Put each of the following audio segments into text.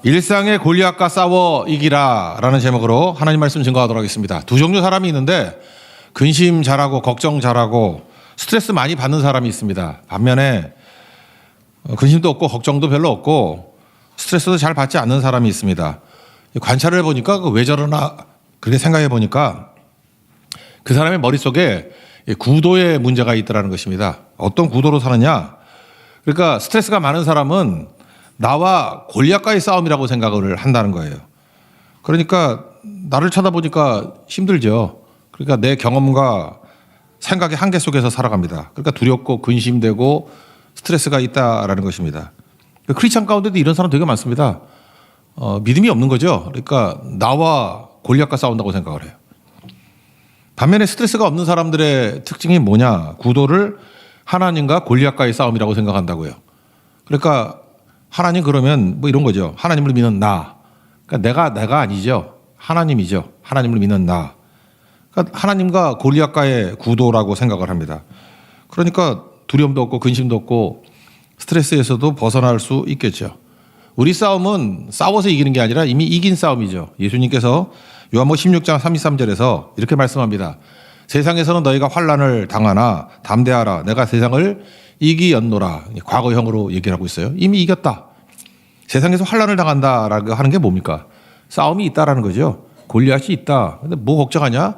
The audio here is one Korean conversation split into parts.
일상의 골리앗과 싸워 이기라 라는 제목으로 하나님 말씀 증거하도록 하겠습니다. 두 종류 사람이 있는데 근심 잘하고 걱정 잘하고 스트레스 많이 받는 사람이 있습니다. 반면에 근심도 없고 걱정도 별로 없고 스트레스도 잘 받지 않는 사람이 있습니다. 관찰을 해보니까 왜 저러나 그렇게 생각해 보니까 그 사람의 머릿속에 구도의 문제가 있더라는 것입니다. 어떤 구도로 사느냐. 그러니까 스트레스가 많은 사람은 나와 골리앗과의 싸움이라고 생각을 한다는 거예요. 그러니까 나를 쳐다보니까 힘들죠. 그러니까 내 경험과 생각의 한계 속에서 살아갑니다. 그러니까 두렵고 근심되고 스트레스가 있다라는 것입니다. 크리스찬 가운데도 이런 사람 되게 많습니다. 믿음이 없는 거죠. 그러니까 나와 골리앗과 싸운다고 생각을 해요. 반면에 스트레스가 없는 사람들의 특징이 뭐냐? 구도를 하나님과 골리앗과의 싸움이라고 생각한다고요. 그러니까 하나님 그러면 뭐 이런 거죠. 하나님을 믿는 나. 그러니까 내가 아니죠. 하나님이죠. 하나님을 믿는 나. 그러니까 하나님과 골리앗과의 구도라고 생각을 합니다. 그러니까 두려움도 없고 근심도 없고 스트레스에서도 벗어날 수 있겠죠. 우리 싸움은 싸워서 이기는 게 아니라 이미 이긴 싸움이죠. 예수님께서 요한복음 16장 33절에서 이렇게 말씀합니다. 세상에서는 너희가 환난을 당하나 담대하라. 내가 세상을 이기었노라. 과거형으로 얘기를 하고 있어요. 이미 이겼다. 세상에서 환난을 당한다라고 하는 게 뭡니까? 싸움이 있다라는 거죠. 골리앗이 있다. 근데 뭐 걱정하냐?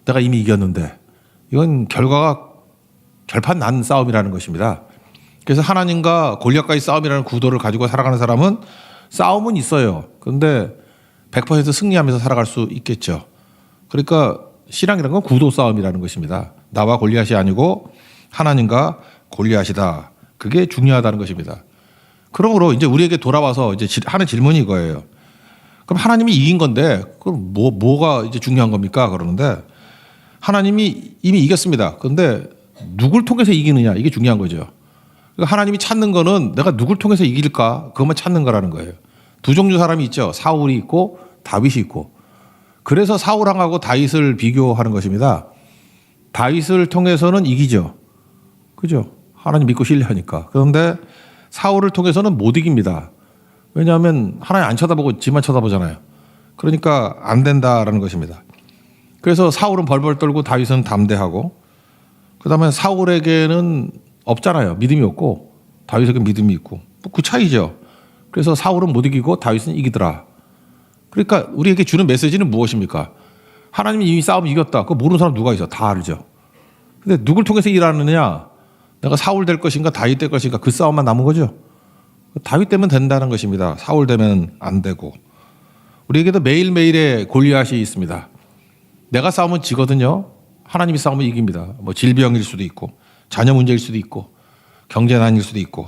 내가 이미 이겼는데. 이건 결판 난 싸움이라는 것입니다. 그래서 하나님과 골리앗과의 싸움이라는 구도를 가지고 살아가는 사람은 싸움은 있어요. 그런데 100% 승리하면서 살아갈 수 있겠죠. 그러니까 신앙이라는 건 구도 싸움이라는 것입니다. 나와 골리앗이 아니고 하나님과 골리앗이다. 그게 중요하다는 것입니다. 그러므로 이제 우리에게 돌아와서 이제 하는 질문이 이거예요. 그럼 하나님이 이긴 건데 그럼 뭐가 이제 중요한 겁니까? 그러는데 하나님이 이미 이겼습니다. 그런데 누굴 통해서 이기느냐 이게 중요한 거죠. 그러니까 하나님이 찾는 거는 내가 누굴 통해서 이길까 그것만 찾는 거라는 거예요. 두 종류 사람이 있죠. 사울이 있고 다윗이 있고. 그래서 사울왕하고 다윗을 비교하는 것입니다. 다윗을 통해서는 이기죠. 그죠? 하나님 믿고 신뢰하니까. 그런데 사울을 통해서는 못 이깁니다. 왜냐하면 하나님 안 쳐다보고 지만 쳐다보잖아요. 그러니까 안 된다라는 것입니다. 그래서 사울은 벌벌 떨고 다윗은 담대하고 그다음에 사울에게는 없잖아요. 믿음이 없고 다윗에게 믿음이 있고 그 차이죠. 그래서 사울은 못 이기고 다윗은 이기더라. 그러니까 우리에게 주는 메시지는 무엇입니까? 하나님이 이미 싸움 이겼다. 그거 모르는 사람 누가 있어? 다 알죠. 근데 누굴 통해서 일하느냐? 내가 사울 될 것인가 다윗 될 것인가 그 싸움만 남은 거죠. 다윗 되면 된다는 것입니다. 사울 되면 안 되고. 우리에게도 매일매일의 골리앗이 있습니다. 내가 싸우면 지거든요. 하나님이 싸우면 이깁니다. 뭐 질병일 수도 있고 자녀 문제일 수도 있고 경제난일 수도 있고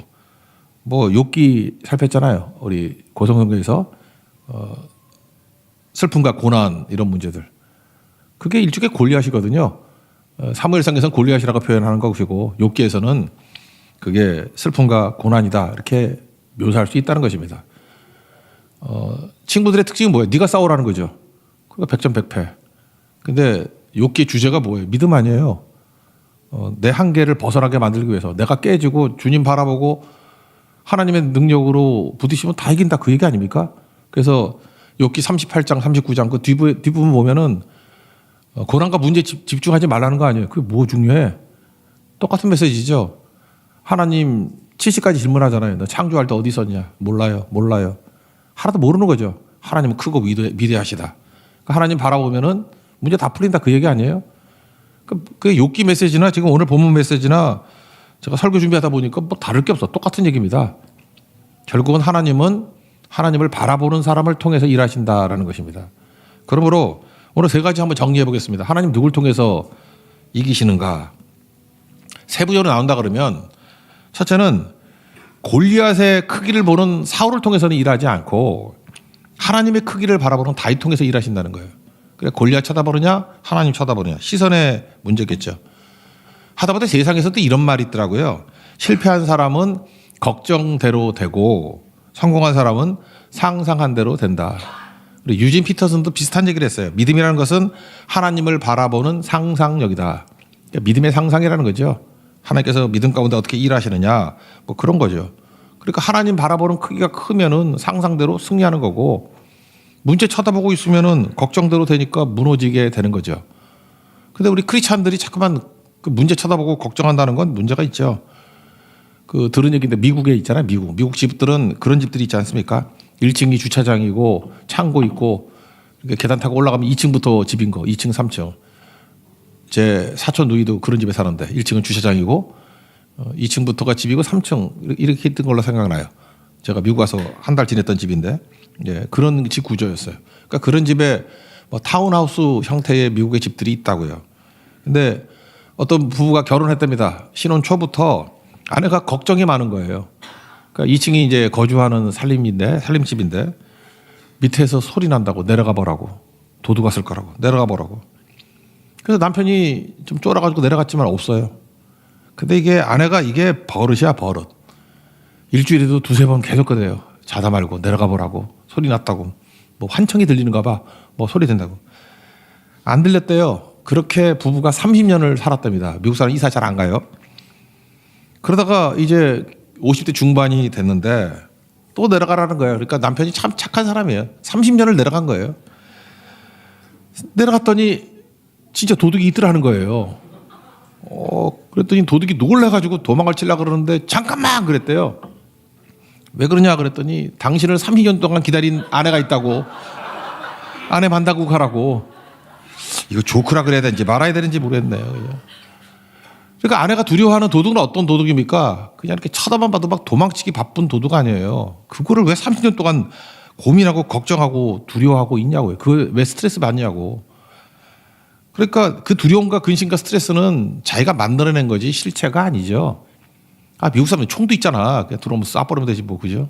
뭐 욥기 살폈잖아요. 우리 고성성교에서 슬픔과 고난 이런 문제들. 그게 일종의 골리앗이거든요. 사무엘상에서는 골리앗이라고 표현하는 것이고 욥기에서는 그게 슬픔과 고난이다 이렇게 묘사할 수 있다는 것입니다. 친구들의 특징이 뭐예요? 네가 싸우라는 거죠. 그러니까 백전백패. 근데 욥기의 주제가 뭐예요? 믿음 아니에요. 내 한계를 벗어나게 만들기 위해서 내가 깨지고 주님 바라보고 하나님의 능력으로 부딪히면 다 이긴다 그 얘기 아닙니까? 그래서 욥기 38장 39장 그 뒷부분 보면은 고난과 문제에 집중하지 말라는 거 아니에요. 그게 뭐 중요해? 똑같은 메시지죠. 하나님 70가지 질문하잖아요. 너 창조할 때 어디 있었냐? 몰라요. 하나도 모르는 거죠. 하나님은 크고 위대하시다. 그러니까 하나님 바라보면은 문제 다 풀린다 그 얘기 아니에요? 그 욥기 메시지나 지금 오늘 본문 메시지나 제가 설교 준비하다 보니까 뭐 다를 게 없어. 똑같은 얘기입니다. 결국은 하나님은 하나님을 바라보는 사람을 통해서 일하신다라는 것입니다. 그러므로 오늘 세 가지 한번 정리해 보겠습니다. 하나님 누굴 통해서 이기시는가? 세부적으로 나온다 그러면 첫째는 골리앗의 크기를 보는 사울을 통해서는 일하지 않고 하나님의 크기를 바라보는 다윗 통해서 일하신다는 거예요. 그래 골리앗 쳐다보느냐 하나님 쳐다보느냐 시선의 문제겠죠. 하다보다 세상에서도 이런 말이 있더라고요. 실패한 사람은 걱정대로 되고 성공한 사람은 상상한 대로 된다. 유진 피터슨도 비슷한 얘기를 했어요. 믿음이라는 것은 하나님을 바라보는 상상력이다. 그러니까 믿음의 상상이라는 거죠. 하나님께서 믿음 가운데 어떻게 일하시느냐 뭐 그런 거죠. 그러니까 하나님 바라보는 크기가 크면은 상상대로 승리하는 거고 문제 쳐다보고 있으면은 걱정대로 되니까 무너지게 되는 거죠. 근데 우리 크리스찬들이 자꾸만 그 문제 쳐다보고 걱정한다는 건 문제가 있죠. 그 들은 얘기인데 미국에 있잖아요. 미국 집들은 그런 집들이 있지 않습니까? 1층이 주차장이고 창고 있고 계단 타고 올라가면 2층부터 집인 거. 2층, 3층. 제 사촌 누이도 그런 집에 사는데 1층은 주차장이고 2층부터가 집이고 3층 이렇게 있던 걸로 생각나요. 제가 미국 와서 한 달 지냈던 집인데 예, 그런 집 구조였어요. 그러니까 그런 집에 뭐 타운하우스 형태의 미국의 집들이 있다고요. 근데 어떤 부부가 결혼했답니다. 신혼 초부터 아내가 걱정이 많은 거예요. 그러니까 2층이 이제 거주하는 살림집인데 밑에서 소리 난다고 내려가 보라고. 도둑 왔을 거라고. 내려가 보라고. 그래서 남편이 좀 쫄아가지고 내려갔지만 없어요. 근데 이게 아내가 이게 버릇이야, 버릇. 일주일에도 두세 번 계속 그래요. 자다 말고 내려가 보라고. 소리 났다고. 뭐 환청이 들리는가 봐. 뭐 소리 된다고. 안 들렸대요. 그렇게 부부가 30년을 살았답니다. 미국 사람 이사 잘 안 가요. 그러다가 이제 50대 중반이 됐는데 또 내려가라는 거예요. 그러니까 남편이 참 착한 사람이에요. 30년을 내려간 거예요. 내려갔더니 진짜 도둑이 있더라는 거예요. 그랬더니 도둑이 놀래가지고 도망을 치려고 그러는데 잠깐만 그랬대요. 왜 그러냐 그랬더니 당신을 30년 동안 기다린 아내가 있다고. 아내 만나고 가라고. 이거 조크라 그래야 되는지 말아야 되는지 모르겠네요. 그냥. 그러니까 아내가 두려워하는 도둑은 어떤 도둑입니까? 그냥 이렇게 쳐다만 봐도 막 도망치기 바쁜 도둑 아니에요. 그거를 왜 30년 동안 고민하고 걱정하고 두려워하고 있냐고요. 그걸 왜 스트레스 받냐고. 그러니까 그 두려움과 근심과 스트레스는 자기가 만들어낸 거지 실체가 아니죠. 미국 사람은 총도 있잖아. 그냥 들어오면 쏴버리면 되지 뭐, 그죠?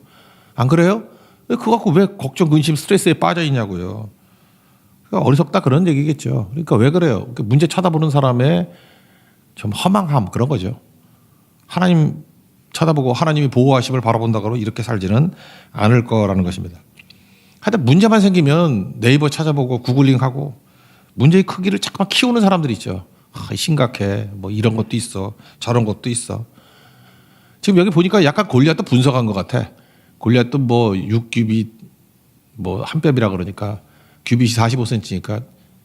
안 그래요? 그거 갖고 왜 걱정, 근심, 스트레스에 빠져 있냐고요. 그러니까 어리석다 그런 얘기겠죠. 그러니까 왜 그래요? 문제 쳐다보는 사람의 좀 허망함 그런 거죠. 하나님 쳐다보고 하나님이 보호하심을 바라본다고 이렇게 살지는 않을 거라는 것입니다. 하여튼 문제만 생기면 네이버 찾아보고 구글링하고 문제의 크기를 자꾸만 키우는 사람들이 있죠. 심각해. 뭐 이런 것도 있어. 저런 것도 있어. 지금 여기 보니까 약간 골리앗도 분석한 것 같아. 골리앗도 뭐 6규빗 뭐 한 뼘이라 그러니까 규빗이 45cm니까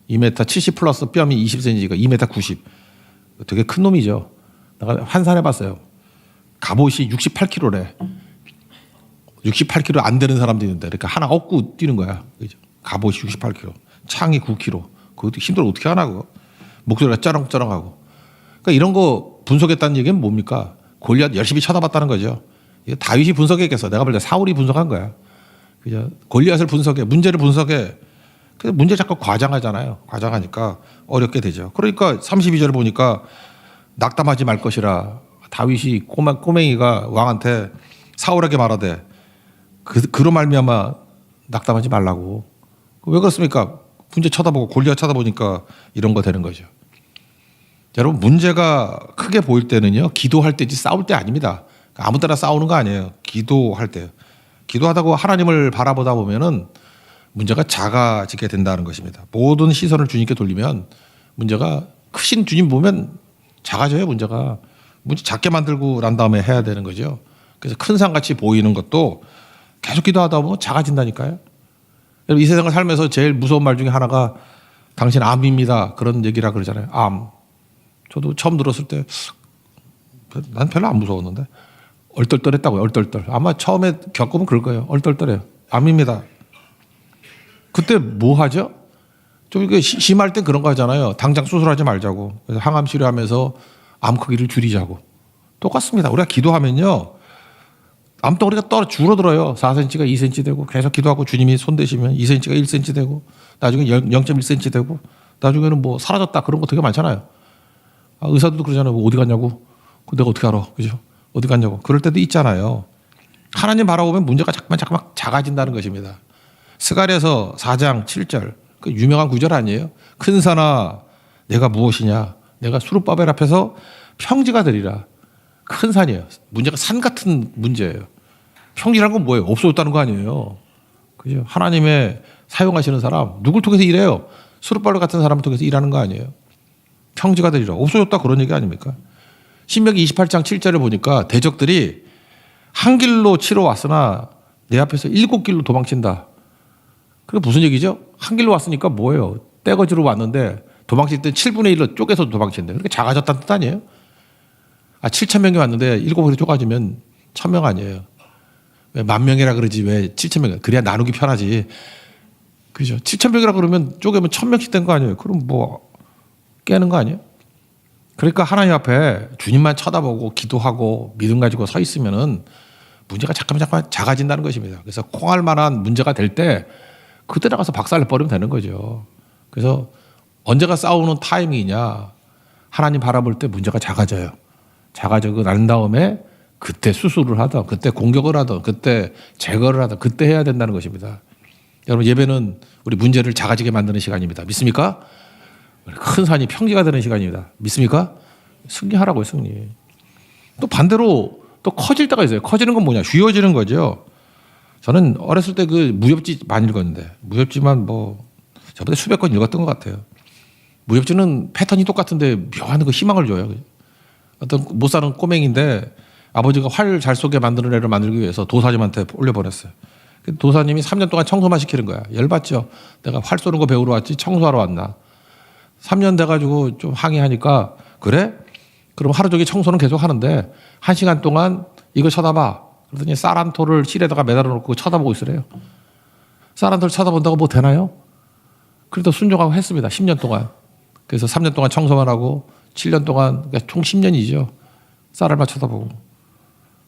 2m 70 플러스 뼘이 20cm니까 2m 90. 되게 큰 놈이죠. 내가 환산해봤어요. 갑옷이 68kg래. 68kg 안 되는 사람도 있는데, 그러니까 하나 얻고 뛰는 거야. 그죠? 갑옷이 68kg, 창이 9kg. 그것도 힘들어 어떻게 하나고. 목소리가 쩌렁쩌렁하고. 그러니까 이런 거 분석했다는 얘기는 뭡니까? 골리앗 열심히 쳐다봤다는 거죠. 이거 다윗이 분석했겠어. 내가 볼 때 사울이 분석한 거야. 그죠? 골리앗을 분석해, 문제를 분석해. 근데 문제 자꾸 과장하잖아요. 과장하니까 어렵게 되죠. 그러니까 32절 보니까 낙담하지 말 것이라 다윗이 꼬맹이가 왕한테 사울에게 말하되 그로 말미암아 낙담하지 말라고. 왜 그렇습니까? 문제 쳐다보고 골리앗 쳐다보니까 이런 거 되는 거죠. 여러분 문제가 크게 보일 때는요 기도할 때지 싸울 때 아닙니다. 아무 때나 싸우는 거 아니에요. 기도할 때요. 기도하다고 하나님을 바라보다 보면은 문제가 작아지게 된다는 것입니다. 모든 시선을 주님께 돌리면 문제가 크신 주님 보면 작아져요. 문제가. 문제 작게 만들고 난 다음에 해야 되는 거죠. 그래서 큰 산같이 보이는 것도 계속 기도하다 보면 작아진다니까요. 여러분 이 세상을 살면서 제일 무서운 말 중에 하나가 당신 암입니다. 그런 얘기라 그러잖아요. 암. 저도 처음 들었을 때 난 별로 안 무서웠는데 얼떨떨했다고요. 얼떨떨. 아마 처음에 겪으면 그럴 거예요. 얼떨떨해요. 암입니다. 그때 뭐 하죠? 좀 이게 심할 때 그런 거 하잖아요. 당장 수술하지 말자고. 그래서 항암 치료하면서 암 크기를 줄이자고. 똑같습니다. 우리가 기도하면요. 암덩어리가 줄어들어요. 4cm가 2cm 되고 계속 기도하고 주님이 손 대시면 2cm가 1cm 되고 나중에 0.1cm 되고 나중에는 뭐 사라졌다 그런 거 되게 많잖아요. 의사들도 그러잖아요. 뭐 어디 갔냐고. 내가 어떻게 알아. 그죠? 어디 갔냐고. 그럴 때도 있잖아요. 하나님 바라보면 문제가 자꾸만 작아진다는 것입니다. 스가랴서 4장 7절 그 유명한 구절 아니에요? 큰 산아 내가 무엇이냐 내가 수룹바벨 앞에서 평지가 되리라. 큰 산이에요. 문제가 산 같은 문제예요. 평지라는 건 뭐예요? 없어졌다는 거 아니에요. 그죠? 하나님의 사용하시는 사람 누굴 통해서 일해요? 수룹바벨 같은 사람을 통해서 일하는 거 아니에요? 평지가 되리라. 없어졌다 그런 얘기 아닙니까? 신명기 28장 7절을 보니까 대적들이 한 길로 치러 왔으나 내 앞에서 7길로 도망친다. 그게 무슨 얘기죠? 한 길로 왔으니까 뭐예요? 떼거지로 왔는데 도망칠 때 7분의 1로 쪼개서 도망친대. 그렇게 작아졌다는 뜻 아니에요? 7천 명이 왔는데 7개로 쪼가지면 1,000명 아니에요. 왜 10,000명이라 그러지 왜 7,000명? 그래야 나누기 편하지. 그죠? 7,000명이라 그러면 쪼개면 1,000명씩 된 거 아니에요? 그럼 뭐 깨는 거 아니에요? 그러니까 하나님 앞에 주님만 쳐다보고 기도하고 믿음 가지고 서 있으면은 문제가 잠깐 작아진다는 것입니다. 그래서 콩할 만한 문제가 될 때 그때 나가서 박살내 버리면 되는 거죠. 그래서 언제가 싸우는 타이밍이냐? 하나님 바라볼 때 문제가 작아져요. 작아지고 난 다음에 그때 수술을 하든 그때 공격을 하든 그때 제거를 하든 그때 해야 된다는 것입니다. 여러분 예배는 우리 문제를 작아지게 만드는 시간입니다. 믿습니까? 큰 산이 평지가 되는 시간입니다. 믿습니까? 승리하라고요, 승리. 또 반대로 또 커질 때가 있어요. 커지는 건 뭐냐? 쉬워지는 거죠. 저는 어렸을 때 그 무협지 많이 읽었는데 무협지만 뭐 저보다 수백 권 읽었던 것 같아요. 무협지는 패턴이 똑같은데 묘한 그 희망을 줘요. 어떤 못 사는 꼬맹인데 아버지가 활 잘 쏘게 만드는 애를 만들기 위해서 도사님한테 올려보냈어요. 도사님이 3년 동안 청소만 시키는 거야. 열받죠. 내가 활 쏘는 거 배우러 왔지 청소하러 왔나. 3년 돼가지고 좀 항의하니까 그래? 그럼 하루 종일 청소는 계속 하는데 1시간 동안 이거 쳐다봐. 그러더니 쌀 한 톨을 실에다가 매달아 놓고 쳐다보고 있으래요. 쌀 한 톨 쳐다본다고 뭐 되나요? 그래도 순종하고 했습니다. 10년 동안. 그래서 3년 동안 청소만 하고 7년 동안 그러니까 총 10년이죠. 쌀알만 쳐다보고.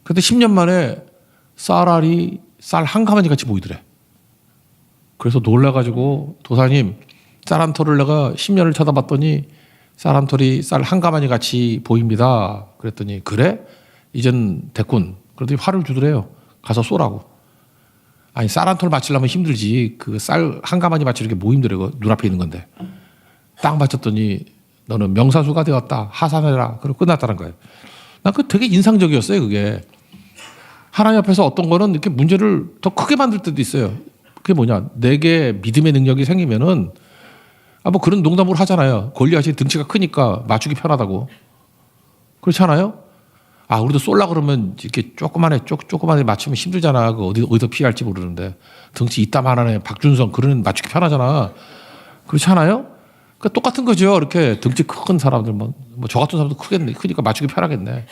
그런데 10년 만에 쌀알이 쌀 한 가마니 같이 보이더래. 그래서 놀라가지고 도사님 쌀 한 톨을 내가 10년을 쳐다봤더니 쌀 한 톨이 쌀 한 가마니 같이 보입니다. 그랬더니 그래? 이젠 됐군. 그러더니 화를 주더래요. 가서 쏘라고. 아니 쌀 한 톨 맞추려면 힘들지. 그 쌀 한 가마니 맞추는 게 뭐 힘들어. 눈앞에 있는 건데. 딱 맞췄더니 너는 명사수가 되었다. 하산해라. 그리고 끝났다는 거예요. 난 그 되게 인상적이었어요. 그게. 하나님 앞에서 어떤 거는 이렇게 문제를 더 크게 만들 때도 있어요. 그게 뭐냐. 내게 믿음의 능력이 생기면은 뭐 그런 농담을 하잖아요. 골리앗이 등치가 크니까 맞추기 편하다고. 그렇지 않아요? 우리도 쏠라 그러면 이렇게 조그만해 맞추면 힘들잖아. 그 어디서 피할지 모르는데. 등치 이따만하네. 박준성 그런 맞추기 편하잖아. 그렇지 않아요? 그러니까 똑같은 거죠. 이렇게 등치 큰 사람들 저 같은 사람도 크니까 맞추기 편하겠네.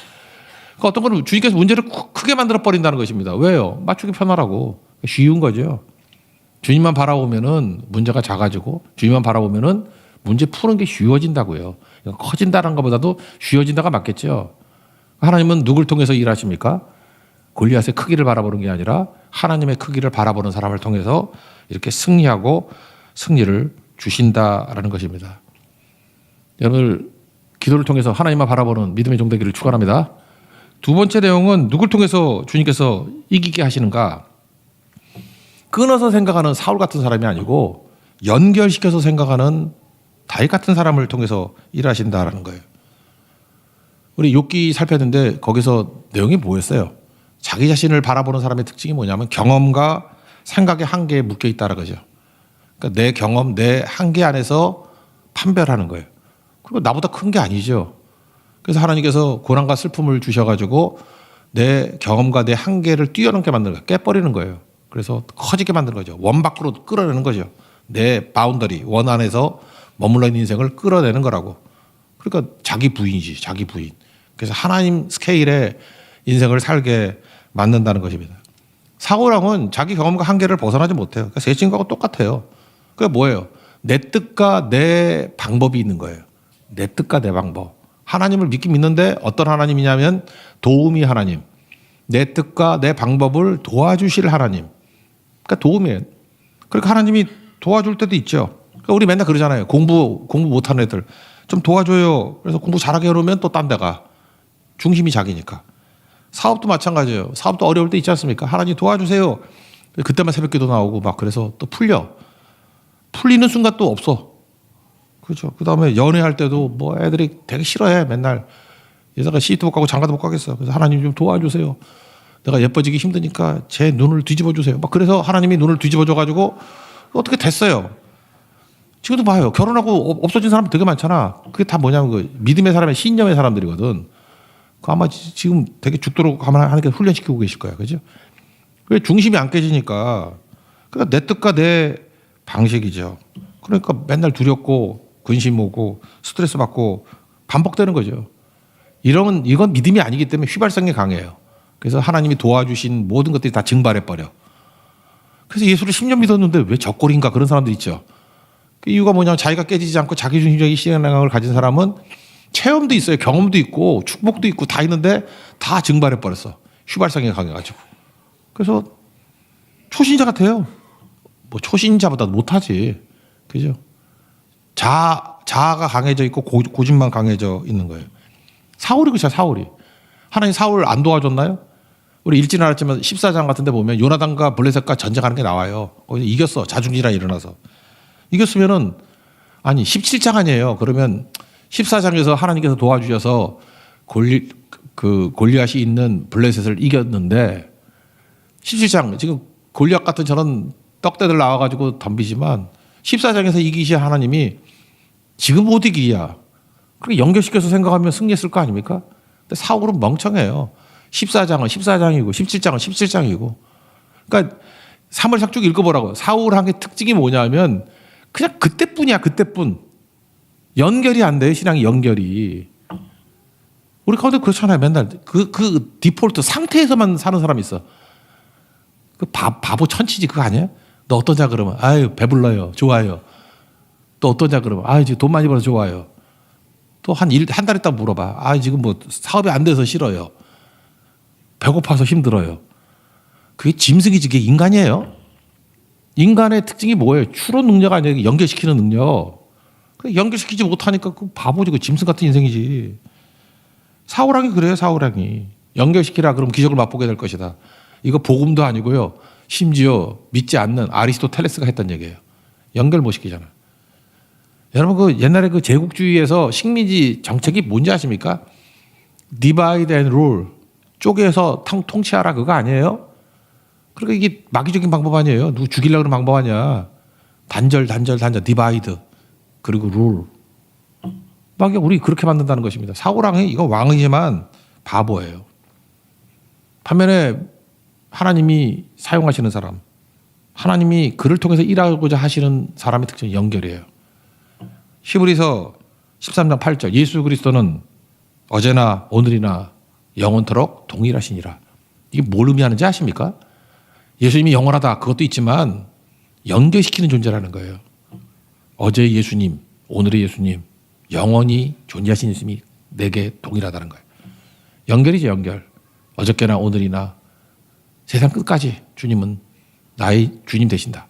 그러니까 어떤 거는 주님께서 문제를 크게 만들어 버린다는 것입니다. 왜요? 맞추기 편하라고. 쉬운 거죠. 주님만 바라보면은 문제가 작아지고 주님만 바라보면은 문제 푸는 게 쉬워진다고요. 커진다는 것보다도 쉬워진다가 맞겠죠. 하나님은 누굴 통해서 일하십니까? 골리앗의 크기를 바라보는 게 아니라 하나님의 크기를 바라보는 사람을 통해서 이렇게 승리하고 승리를 주신다라는 것입니다. 여러분 기도를 통해서 하나님만 바라보는 믿음의 종되기를 축원합니다. 두 번째 내용은 누굴 통해서 주님께서 이기게 하시는가? 끊어서 생각하는 사울 같은 사람이 아니고 연결시켜서 생각하는 다윗 같은 사람을 통해서 일하신다라는 거예요. 우리 욥기 살폈는데 거기서 내용이 뭐였어요? 자기 자신을 바라보는 사람의 특징이 뭐냐면 경험과 생각의 한계에 묶여 있다는 거죠. 그러니까 내 경험, 내 한계 안에서 판별하는 거예요. 그리고 나보다 큰 게 아니죠. 그래서 하나님께서 고난과 슬픔을 주셔가지고 내 경험과 내 한계를 뛰어넘게 만드는 거예요. 깨버리는 거예요. 그래서 커지게 만드는 거죠. 원 밖으로 끌어내는 거죠. 내 바운더리, 원 안에서 머물러 있는 인생을 끌어내는 거라고. 그러니까 자기 부인이지, 자기 부인. 그래서 하나님 스케일의 인생을 살게 만든다는 것입니다. 사고랑은 자기 경험과 한계를 벗어나지 못해요. 그러니까 세 친구하고 똑같아요. 그게 뭐예요? 내 뜻과 내 방법이 있는 거예요. 내 뜻과 내 방법. 하나님을 믿긴 믿는데 어떤 하나님이냐면 도우미 하나님. 내 뜻과 내 방법을 도와주실 하나님. 그러니까 도움이에요. 그러니까 하나님이 도와줄 때도 있죠. 그러니까 우리 맨날 그러잖아요. 공부 못하는 애들 좀 도와줘요. 그래서 공부 잘하게 해놓으면 또 딴 데가. 중심이 자기니까. 사업도 마찬가지예요. 사업도 어려울 때 있지 않습니까? 하나님 도와주세요. 그때만 새벽기도 나오고 막 그래서 또 풀리는 순간 또 없어. 그렇죠. 그 다음에 연애할 때도 뭐 애들이 되게 싫어해. 맨날 여자가 시트도 못 가고 장가도 못 가겠어. 그래서 하나님 좀 도와주세요. 내가 예뻐지기 힘드니까 제 눈을 뒤집어 주세요. 막 그래서 하나님이 눈을 뒤집어 줘가지고 어떻게 됐어요. 지금도 봐요. 결혼하고 없어진 사람 되게 많잖아. 그게 다 뭐냐면 그 믿음의 사람의 신념의 사람들이거든. 그 아마 지금 되게 죽도록 하는 게 훈련시키고 계실 거예요. 그죠? 왜 중심이 안 깨지니까. 그러니까 내 뜻과 내 방식이죠. 그러니까 맨날 두렵고 근심 오고 스트레스 받고 반복되는 거죠. 이건 믿음이 아니기 때문에 휘발성이 강해요. 그래서 하나님이 도와주신 모든 것들이 다 증발해 버려. 그래서 예수를 10년 믿었는데 왜 저꼴인가 그런 사람들 있죠. 그 이유가 뭐냐면 자기가 깨지지 않고 자기중심적인 신앙을 가진 사람은 체험도 있어요. 경험도 있고 축복도 있고 다 있는데 다 증발해 버렸어. 휘발성이 강해가지고. 그래서 초신자 같아요. 뭐 초신자보다 못하지. 그죠? 자아가 강해져 있고 고집만 강해져 있는 거예요. 사울이 그렇죠. 사울이. 하나님 사울 안 도와줬나요? 우리 읽지는 않았지만 14장 같은 데 보면 요나단과 블레셋과 전쟁하는 게 나와요. 거기서 이겼어. 자중질환이 일어나서. 이겼으면은 아니 17장 아니에요. 그러면 14장에서 하나님께서 도와주셔서 골리앗이 있는 블레셋을 이겼는데 17장 지금 골리앗 같은 저런 떡대들 나와가지고 덤비지만 14장에서 이기신 하나님이 지금 못 이기야. 그렇게 연결시켜서 생각하면 승리했을 거 아닙니까? 근데 사울은 멍청해요. 14장은 14장이고 17장은 17장이고. 그러니까 사무엘상 쭉 읽어보라고. 사울한테 특징이 뭐냐면 그냥 그때뿐이야. 그때뿐. 연결이 안 돼요. 신앙이 연결이. 우리 가운데 그렇잖아요. 맨날 그 디폴트 상태에서만 사는 사람이 있어. 그 바보 천치지 그거 아니야? 너 어떠냐 그러면 아유 배불러요. 좋아요. 또 어떠냐 그러면 아유 지금 돈 많이 벌어서 좋아요. 또 한 달 있다 물어봐. 아 지금 뭐 사업이 안 돼서 싫어요. 배고파서 힘들어요. 그게 짐승이지 그게 인간이에요. 인간의 특징이 뭐예요? 추론 능력 아니에요. 연결시키는 능력. 연결시키지 못하니까 그 바보지 그 짐승 같은 인생이지. 사울왕이 그래요. 사울왕이. 연결시키라 그럼 기적을 맛보게 될 것이다. 이거 복음도 아니고요. 심지어 믿지 않는 아리스토텔레스가 했던 얘기예요. 연결 못 시키잖아. 여러분 그 옛날에 그 제국주의에서 식민지 정책이 뭔지 아십니까? Divide and rule. 쪼개서 통치하라 그거 아니에요? 그러니까 이게 마귀적인 방법 아니에요. 누구 죽이려고 그러는 방법 아니야. 단절, 디바이드. 그리고 룰. 마귀가 우리 그렇게 만든다는 것입니다. 사울왕이 이거 왕이지만 바보예요. 반면에 하나님이 사용하시는 사람, 하나님이 그를 통해서 일하고자 하시는 사람의 특징이 연결이에요. 히브리서 13장 8절 예수 그리스도는 어제나 오늘이나 영원토록 동일하시니라. 이게 뭘 의미하는지 아십니까? 예수님이 영원하다 그것도 있지만 연결시키는 존재라는 거예요. 어제의 예수님, 오늘의 예수님, 영원히 존재하신 예수님이 내게 동일하다는 거예요. 연결이죠, 연결. 어저께나 오늘이나 세상 끝까지 주님은 나의 주님 되신다.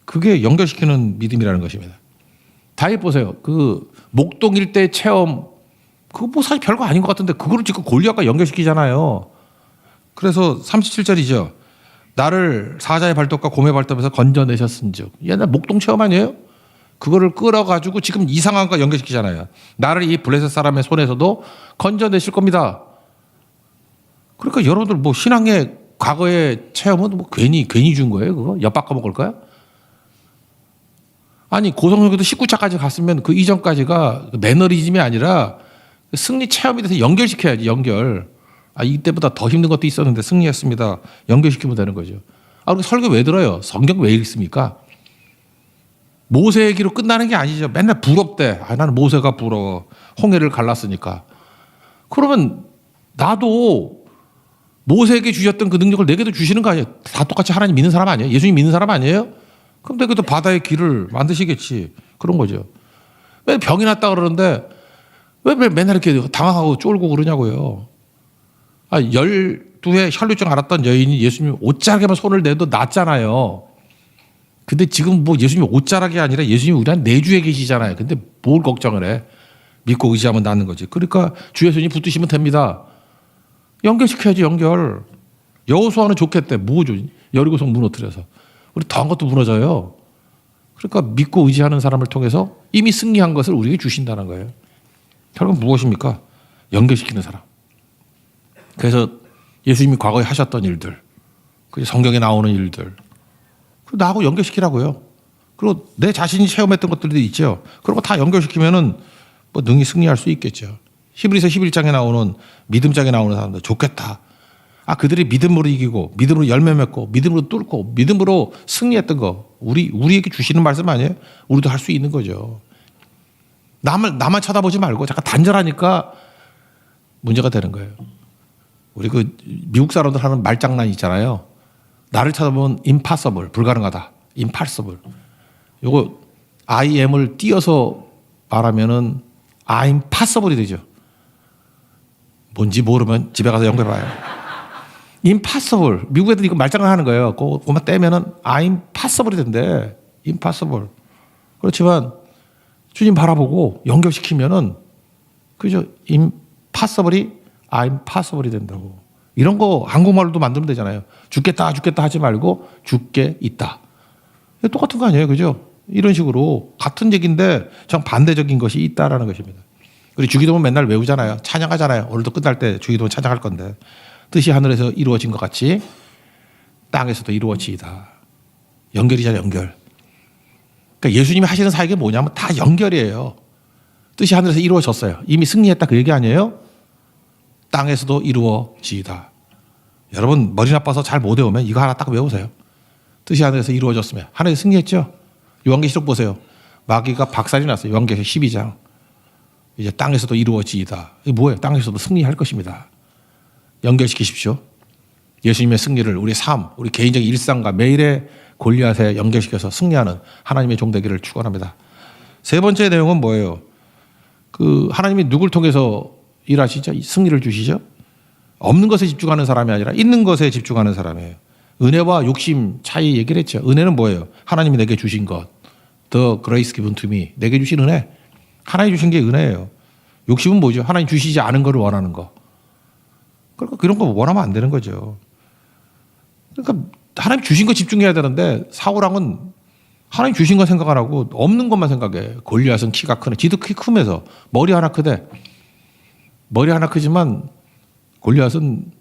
그게 연결시키는 믿음이라는 것입니다. 다윗 보세요. 그 목동 일대 체험, 그거 뭐 사실 별거 아닌 것 같은데 그거를 지금 골리앗과 연결시키잖아요. 그래서 37절이죠. 나를 사자의 발톱과 곰의 발톱에서 건져내셨은즉. 옛날 목동 체험 아니에요? 그거를 끌어가지고 지금 이 상황과 연결시키잖아요. 나를 이 블레셋 사람의 손에서도 건져내실 겁니다. 그러니까 여러분들 뭐 신앙의 과거의 체험은 뭐 괜히 준 거예요? 그거 엿바꿔 먹을 거야? 아니 고성여기도 19차까지 갔으면 그 이전까지가 매너리즘이 아니라 승리 체험에 대해서 연결시켜야지. 연결. 아 이때보다 더 힘든 것도 있었는데 승리했습니다. 연결시키면 되는 거죠. 아 그리고 설교 왜 들어요? 성경 왜 읽습니까? 모세 얘기로 끝나는 게 아니죠. 맨날 부럽대. 아 나는 모세가 부러워. 홍해를 갈랐으니까. 그러면 나도 모세에게 주셨던 그 능력을 내게도 주시는 거 아니에요? 다 똑같이 하나님 믿는 사람 아니에요? 예수님 믿는 사람 아니에요? 그럼 내게도 바다의 길을 만드시겠지. 그런 거죠. 왜 병이 났다 그러는데 왜 맨날 이렇게 당황하고 쫄고 그러냐고요. 아, 12회 혈류증 앓았던 여인이 예수님 옷자락에만 손을 내도 낫잖아요. 근데 지금 뭐 예수님 옷자락이 아니라 예수님 우리 한 내주에 계시잖아요. 근데 뭘 걱정을 해. 믿고 의지하면 낫는 거지. 그러니까 주 예수님 붙드시면 됩니다. 연결시켜야지 연결. 여호수아는 좋겠대. 뭐죠? 여리고성 무너뜨려서. 우리 더한 것도 무너져요. 그러니까 믿고 의지하는 사람을 통해서 이미 승리한 것을 우리에게 주신다는 거예요. 결국 무엇입니까? 연결시키는 사람. 그래서 예수님이 과거에 하셨던 일들, 성경에 나오는 일들, 나하고 연결시키라고요. 그리고 내 자신이 체험했던 것들도 있죠. 그런 거 다 연결시키면은 뭐 능히 승리할 수 있겠죠. 히브리서 11장에 나오는 믿음장에 나오는 사람들 좋겠다. 그들이 믿음으로 이기고 믿음으로 열매 맺고 믿음으로 뚫고 믿음으로 승리했던 거 우리에게 주시는 말씀 아니에요? 우리도 할 수 있는 거죠. 나만 쳐다보지 말고 잠깐 단절하니까 문제가 되는 거예요. 우리 미국 사람들 하는 말장난 있잖아요. 나를 쳐다보면 impossible, 불가능하다. impossible. 요거 I am을 띄어서 말하면은 I'm possible이 되죠. 뭔지 모르면 집에 가서 연구해봐요. impossible. 미국 애들이 이거 말장난 하는 거예요. 그것만 떼면은 I'm possible이 된대. impossible. 그렇지만 주님 바라보고 연결시키면은 그죠? impossible이 I'm possible이 된다고. 이런 거 한국말로도 만들면 되잖아요. 죽겠다 하지 말고 죽게 있다. 똑같은 거 아니에요, 그죠? 이런 식으로 같은 얘기인데 정 반대적인 것이 있다라는 것입니다. 우리 주기도문 맨날 외우잖아요. 찬양하잖아요. 오늘도 끝날 때 주기도문 찬양할 건데 뜻이 하늘에서 이루어진 것 같이 땅에서도 이루어지이다. 연결이잖아요, 연결. 그러니까 예수님이 하시는 사역이 뭐냐면 다 연결이에요. 뜻이 하늘에서 이루어졌어요. 이미 승리했다 그 얘기 아니에요? 땅에서도 이루어지이다. 여러분 머리 나빠서 잘 못 외우면 이거 하나 딱 외우세요. 뜻이 하늘에서 이루어졌으면 하늘에서 승리했죠. 요한계시록 보세요. 마귀가 박살이 났어요. 요한계시록 12장. 이제 땅에서도 이루어지이다. 이게 뭐예요? 땅에서도 승리할 것입니다. 연결시키십시오. 예수님의 승리를 우리 삶, 우리 개인적인 일상과 매일의 골리앗에 연결시켜서 승리하는 하나님의 종 되기를 축원합니다. 세 번째 내용은 뭐예요? 하나님이 누굴 통해서 일하시죠? 승리를 주시죠? 없는 것에 집중하는 사람이 아니라 있는 것에 집중하는 사람이에요. 은혜와 욕심 차이 얘기를 했죠. 은혜는 뭐예요? 하나님이 내게 주신 것. The grace given to me. 내게 주신 은혜. 하나님 주신 게 은혜예요. 욕심은 뭐죠? 하나님 주시지 않은 것을 원하는 거. 그러니까 그런 거 원하면 안 되는 거죠. 그러니까 하나님 주신 거 집중해야 되는데 사울왕은 하나님 주신 거 생각 안 하고 없는 것만 생각해. 골리앗은 키가 크네. 지도 키 크면서 머리 하나 크대. 머리 하나 크지만 골리앗은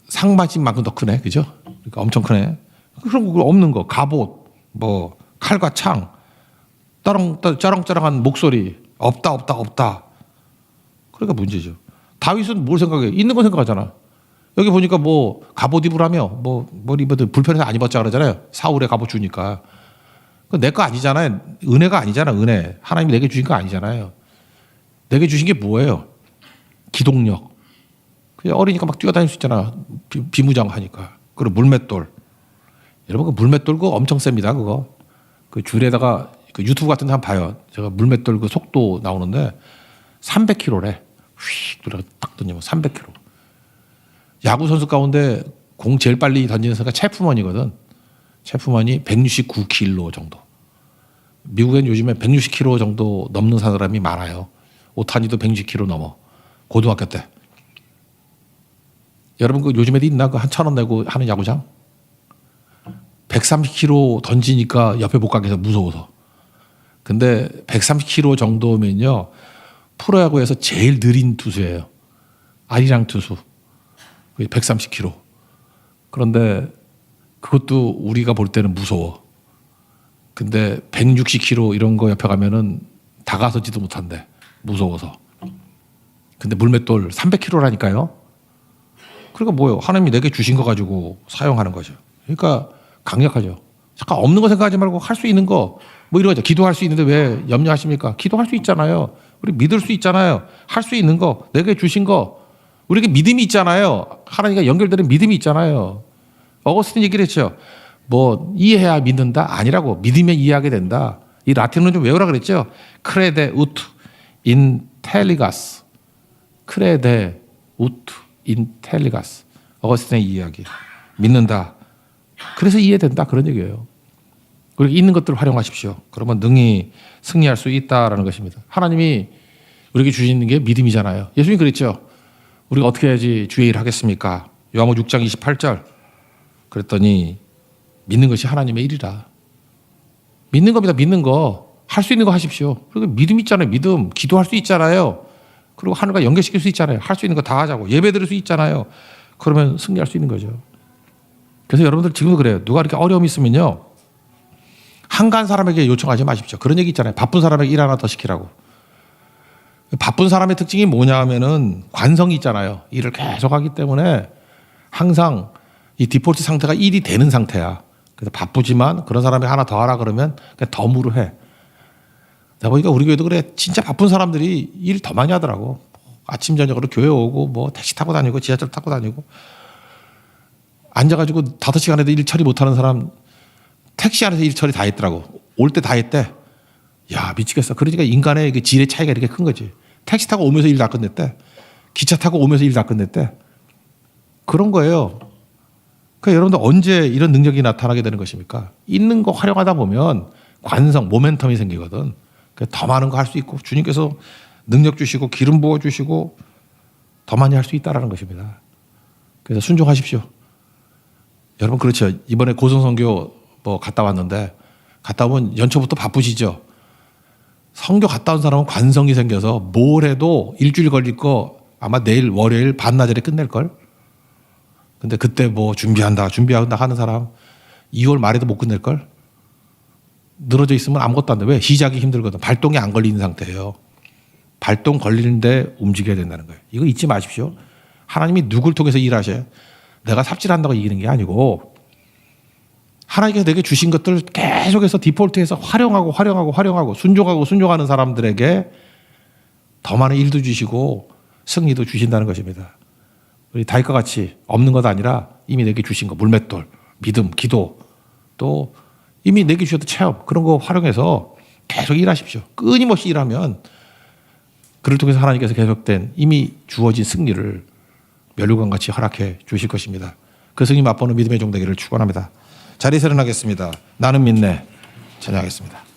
상마진만큼 더 크네. 그죠? 그러니까 엄청 크네. 그런 거 없는 거. 갑옷, 칼과 창, 짜렁짜렁한 목소리. 없다. 그러니까 문제죠. 다윗은 뭘 생각해? 있는 거 생각하잖아. 여기 보니까 갑옷 입으라며 뭘 입어도 불편해서 안 입었자 그러잖아요. 사울의 갑옷 주니까. 내 거 아니잖아요. 은혜가 아니잖아. 은혜. 하나님이 내게 주신 거 아니잖아요. 내게 주신 게 뭐예요? 기동력. 그냥 어리니까 막 뛰어다닐 수 있잖아. 비무장하니까. 그리고 물맷돌. 여러분 물맷돌 그거 엄청 셉니다. 그거. 줄에다가 유튜브 같은 데 한번 봐요. 제가 물맷돌 속도 나오는데 300km래. 휙 돌아가 딱 던지면 300km. 야구 선수 가운데 공 제일 빨리 던지는 선수가 체프먼이거든. 체프먼이 169km 정도. 미국엔 요즘에 160km 정도 넘는 사람이 많아요. 오타니도 160km 넘어. 고등학교 때. 여러분 요즘 애들 있나? 한 1,000원 내고 하는 야구장? 130km 던지니까 옆에 못 가게 해서 무서워서. 근데 130km 정도면요. 프로야구에서 제일 느린 투수예요. 아리랑 투수. 130km. 그런데 그것도 우리가 볼 때는 무서워. 근데 160km 이런 거 옆에 가면은 다가서지도 못한대. 무서워서. 근데 물맷돌 300km라니까요. 그러니까 뭐예요? 하나님이 내게 주신 거 가지고 사용하는 거죠. 그러니까 강력하죠. 잠깐 없는 거 생각하지 말고 할 수 있는 거 이런 거죠. 기도할 수 있는데 왜 염려하십니까? 기도할 수 있잖아요. 우리 믿을 수 있잖아요. 할 수 있는 거, 내게 주신 거. 우리에게 믿음이 있잖아요. 하나님과 연결되는 믿음이 있잖아요. 어거스틴 얘기를 했죠. 이해해야 믿는다? 아니라고. 믿으면 이해하게 된다. 이 라틴어는 좀 외우라 그랬죠. 크레데 우투 인텔리가스. 크레데 우투 인텔리가스. 어거스틴의 이야기. 믿는다. 그래서 이해된다. 그런 얘기예요. 그리고 있는 것들을 활용하십시오. 그러면 능히 승리할 수 있다라는 것입니다. 하나님이 우리에게 주시는 게 믿음이잖아요. 예수님 그랬죠. 우리가 어떻게 해야지 주의 일 하겠습니까? 요한복음 6장 28절. 그랬더니 믿는 것이 하나님의 일이라. 믿는 겁니다. 믿는 거. 할 수 있는 거 하십시오. 그리고 믿음 있잖아요. 믿음. 기도할 수 있잖아요. 그리고 하늘과 연결시킬 수 있잖아요. 할 수 있는 거 다 하자고. 예배 드릴 수 있잖아요. 그러면 승리할 수 있는 거죠. 그래서 여러분들 지금도 그래요. 누가 이렇게 어려움이 있으면요. 한간 사람에게 요청하지 마십시오. 그런 얘기 있잖아요. 바쁜 사람에게 일 하나 더 시키라고. 바쁜 사람의 특징이 뭐냐 하면은 관성이 있잖아요. 일을 계속 하기 때문에 항상 이 디폴트 상태가 1이 되는 상태야. 그래서 바쁘지만 그런 사람이 하나 더 하라 그러면 그냥 덤으로 해. 내가 보니까 우리 교회도 그래. 진짜 바쁜 사람들이 일 더 많이 하더라고. 아침 저녁으로 교회 오고 뭐 택시 타고 다니고 지하철 타고 다니고 앉아가지고 5시간에도 일 처리 못하는 사람 택시 안에서 일 처리 다 했더라고. 올 때 다 했대. 야 미치겠어. 그러니까 인간의 그 질의 차이가 이렇게 큰 거지. 택시 타고 오면서 일 다 끝냈대. 기차 타고 오면서 일 다 끝냈대. 그런 거예요. 그러니까 여러분들 언제 이런 능력이 나타나게 되는 것입니까? 있는 거 활용하다 보면 관성, 모멘텀이 생기거든. 그러니까 더 많은 거 할 수 있고 주님께서 능력 주시고 기름 부어 주시고 더 많이 할 수 있다라는 것입니다. 그래서 순종하십시오. 여러분 그렇죠. 이번에 고성선교 뭐 갔다 왔는데 갔다 오면 연초부터 바쁘시죠. 선교 갔다 온 사람은 관성이 생겨서 뭘 해도 일주일 걸릴 거 아마 내일 월요일 반나절에 끝낼 걸. 근데 그때 뭐 준비한다 하는 사람 2월 말에도 못 끝낼 걸. 늘어져 있으면 아무것도 안 돼. 왜? 시작이 힘들거든. 발동이 안 걸리는 상태예요. 발동 걸리는데 움직여야 된다는 거예요. 이거 잊지 마십시오. 하나님이 누굴 통해서 일하셔요? 내가 삽질한다고 이기는 게 아니고 하나님께서 내게 주신 것들을 계속해서 디폴트해서 활용하고 순종하는 사람들에게 더 많은 일도 주시고 승리도 주신다는 것입니다. 우리 다윗과 같이 없는 것 아니라 이미 내게 주신 거 물맷돌, 믿음, 기도 또 이미 내게 주셨던 체험 그런 거 활용해서 계속 일하십시오. 끊임없이 일하면 그를 통해서 하나님께서 계속된 이미 주어진 승리를 멸류관같이 허락해 주실 것입니다. 그 승리 맛보는 믿음의 종 되기를 축원합니다. 자리에서 일어나겠습니다. 나는 믿네. 찬양하겠습니다.